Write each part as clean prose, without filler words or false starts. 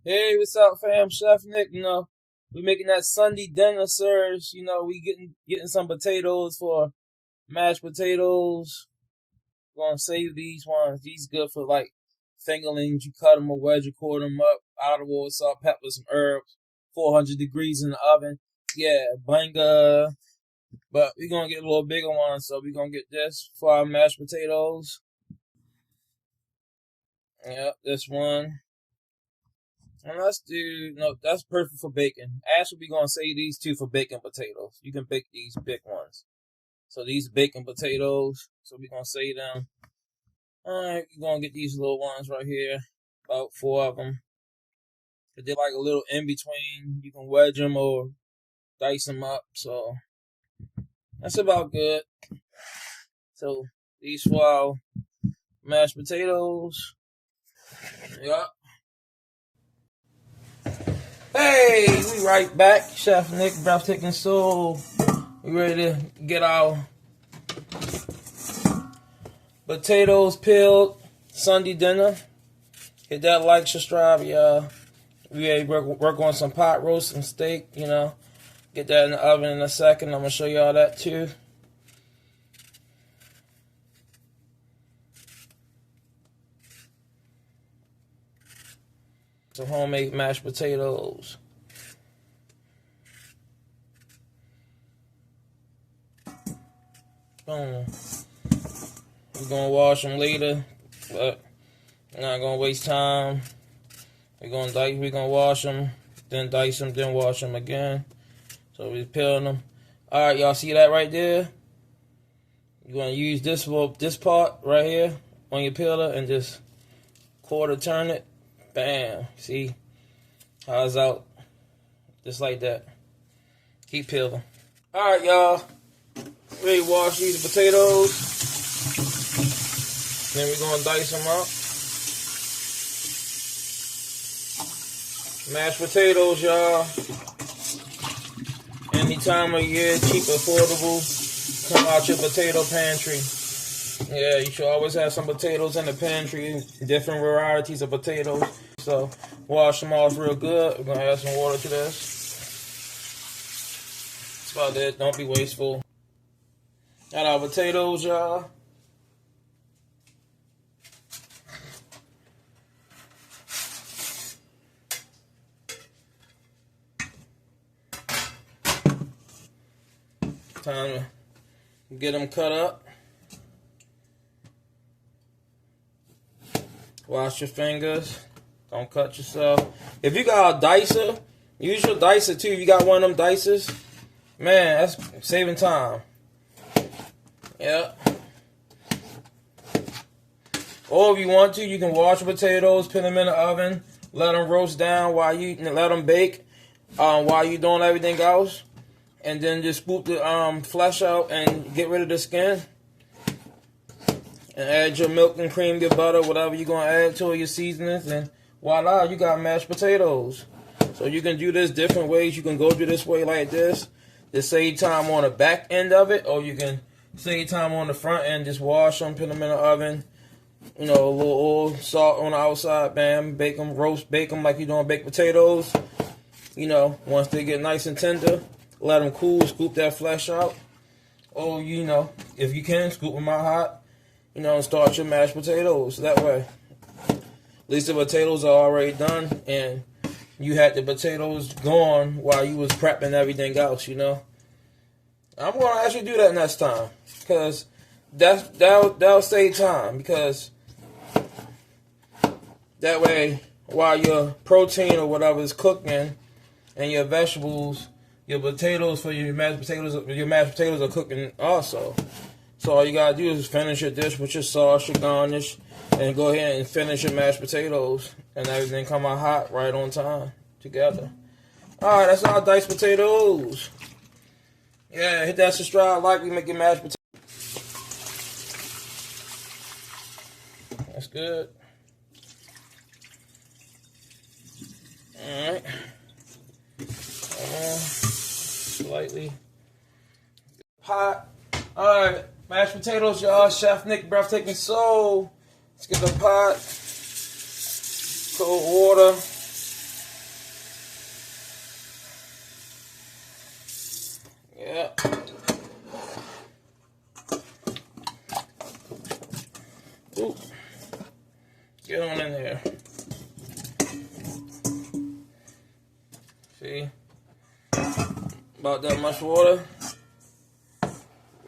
Hey, what's up, fam? Chef Nick, we making that Sunday dinner, sirs. We getting some potatoes for mashed potatoes. Gonna save these ones. These good for like fingerlings. You cut them or wedge, you quarter them up, olive oil, salt, pepper, some herbs, 400 degrees in the oven. Yeah, banger. But we're gonna get a little bigger one, so we're gonna get this for our mashed potatoes. Yep, this one. And let's do no. That's perfect for bacon. Actually, we're gonna save these two for bacon potatoes. You can bake these big ones. So these bacon potatoes. So we're gonna save them. All right, we're gonna get these little ones right here. About four of them. They're like a little in between. You can wedge them or dice them up. So that's about good. So these for our mashed potatoes. Yup. Hey, we right back. Chef Nick, breathtaking soul. We ready to get our potatoes peeled. Sunday dinner. Hit that like, subscribe, y'all. We ready to work on some pot roast and steak, Get that in the oven in a second. I'm going to show y'all that too. Some homemade mashed potatoes. Boom. We're going to wash them later, but we're not going to waste time. We're going to wash them, then dice them, then wash them again. So we're peeling them. All right, y'all see that right there? You're going to use this part right here on your peeler and just quarter turn it. Bam. See how it's out? Just like that. Keep peeling. All right, y'all. Ready to wash these potatoes. Then we're going to dice them up. Mashed potatoes, y'all. Any time of year, cheap, affordable. Come out your potato pantry. Yeah, you should always have some potatoes in the pantry. Different varieties of potatoes. So, wash them off real good. We're going to add some water to this. That's about it. Don't be wasteful. Got our potatoes, y'all. Time to get them cut up. Wash your fingers. Don't cut yourself. If you got a dicer, use your dicer too. If you got one of them dicers, man, that's saving time. Yep. Or if you want to, you can wash your potatoes, put them in the oven, let them roast down let them bake while you doing everything else, and then just scoop the flesh out and get rid of the skin. And add your milk and cream, your butter, whatever you're going to add to it, your seasonings, and voila, you got mashed potatoes. So you can do this different ways. You can go do this way like this to save time on the back end of it, or you can save time on the front end. Just wash them, put them in the oven, a little oil, salt on the outside, bam, bake them, bake them like you're doing baked potatoes. Once they get nice and tender, let them cool, scoop that flesh out. Or, if you can, scoop them out hot. And start your mashed potatoes that way. At least the potatoes are already done, and you had the potatoes going while you was prepping everything else, I'm going to actually do that next time, because that'll save time, because that way, while your protein or whatever is cooking, and your vegetables, your potatoes for your mashed potatoes are cooking also. So all you gotta do is finish your dish with your sauce, your garnish, and go ahead and finish your mashed potatoes, and everything come out hot right on time together. All right, that's our diced potatoes. Yeah, hit that subscribe, like, we make your mashed potatoes. That's good. All right. Slightly hot. All right. Mashed potatoes, y'all. Chef Nick, breathtaking soul. Let's get the pot. Cold water. See? About that much water.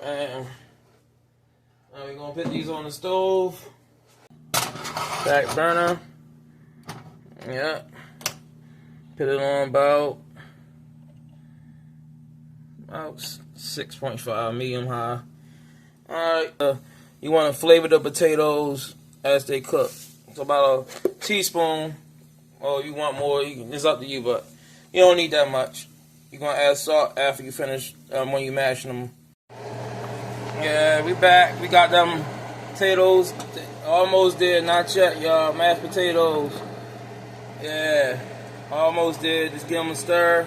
Bam. Now we're gonna put these on the stove. Back burner. Yeah. Put it on about 6.5 medium high. Alright. You want to flavor the potatoes as they cook. So about a teaspoon. Or you want more, it's up to you, but you don't need that much. You're going to add salt after you finish, when you mash them. Yeah, we back. We got them potatoes almost there. Not yet, y'all. Mashed potatoes. Yeah, almost there. Just give them a stir.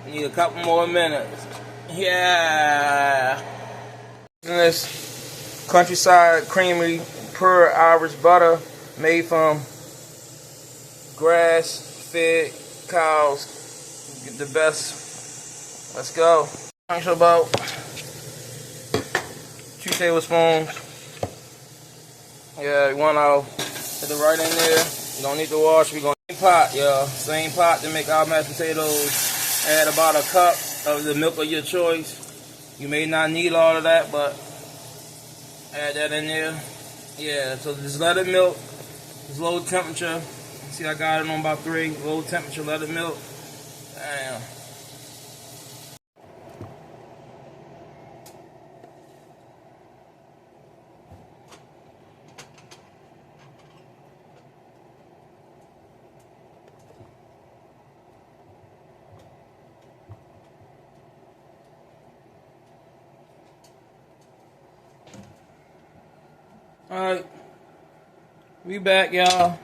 Need a couple more minutes. Yeah. And this countryside creamy pure Irish butter made from grass-fed cows. Get the best. Let's go. So about 2 tablespoons. Yeah, one out. Put it right in there. You don't need to wash. We're going to same pot, y'all. Same pot to make our mashed potatoes. Add about a cup of the milk of your choice. You may not need all of that, but add that in there. Yeah, so just let it milk. It's low temperature. See, I got it on about 3. Low temperature, let it milk. Damn. Alright, we back, y'all.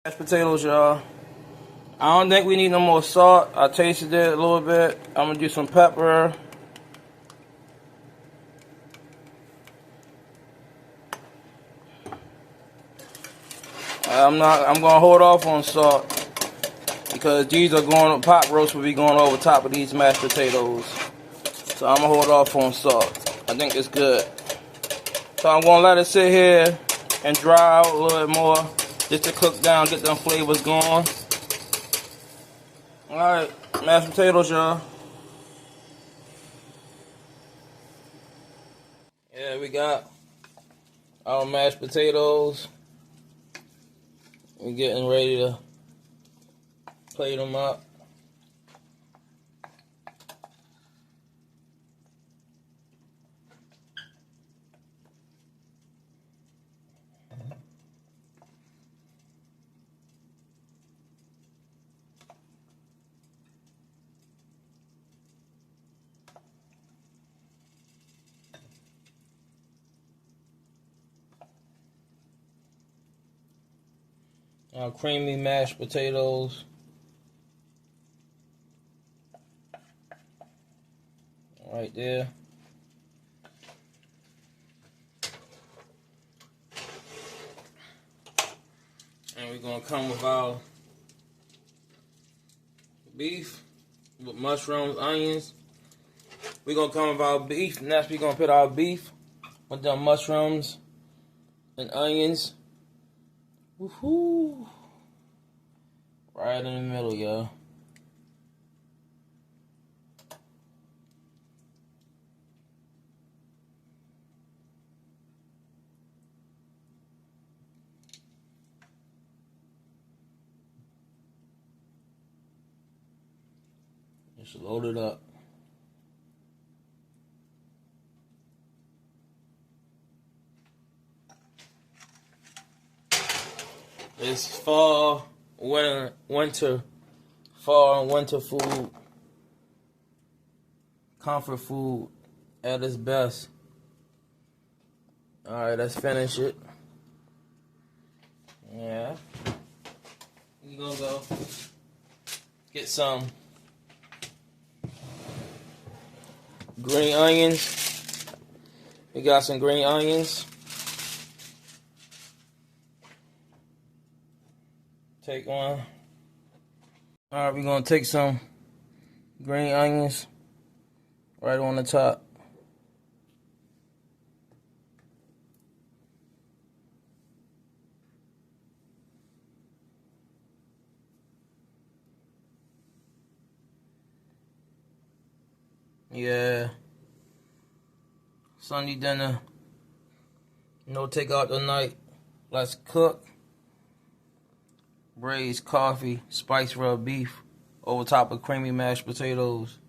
Mashed potatoes, y'all. I don't think we need no more salt. I tasted it a little bit. I'm gonna do some pepper. I'm gonna hold off on salt because these are going, pot roast will be going over top of these mashed potatoes. So I'm gonna hold off on salt. I think it's good. So I'm gonna let it sit here and dry out a little bit more just to cook down, get them flavors going. Alright, mashed potatoes, y'all. Yeah, we got our mashed potatoes. We're getting ready to plate them up. Our creamy mashed potatoes. Right there. And we're gonna come with our beef with mushrooms, onions. We're gonna come with our beef. Next, we're gonna put our beef with the mushrooms and onions. Woohoo! Right in the middle, y'all. Just load it up. It's fall, winter, fall and winter food. Comfort food at its best. Alright, let's finish it. Yeah. We're gonna go get some green onions. We got some green onions. Take one. Alright, we're gonna take some green onions right on the top. Yeah. Sunday dinner. No takeout tonight. Let's cook. Braised coffee, spice rub beef over top of creamy mashed potatoes.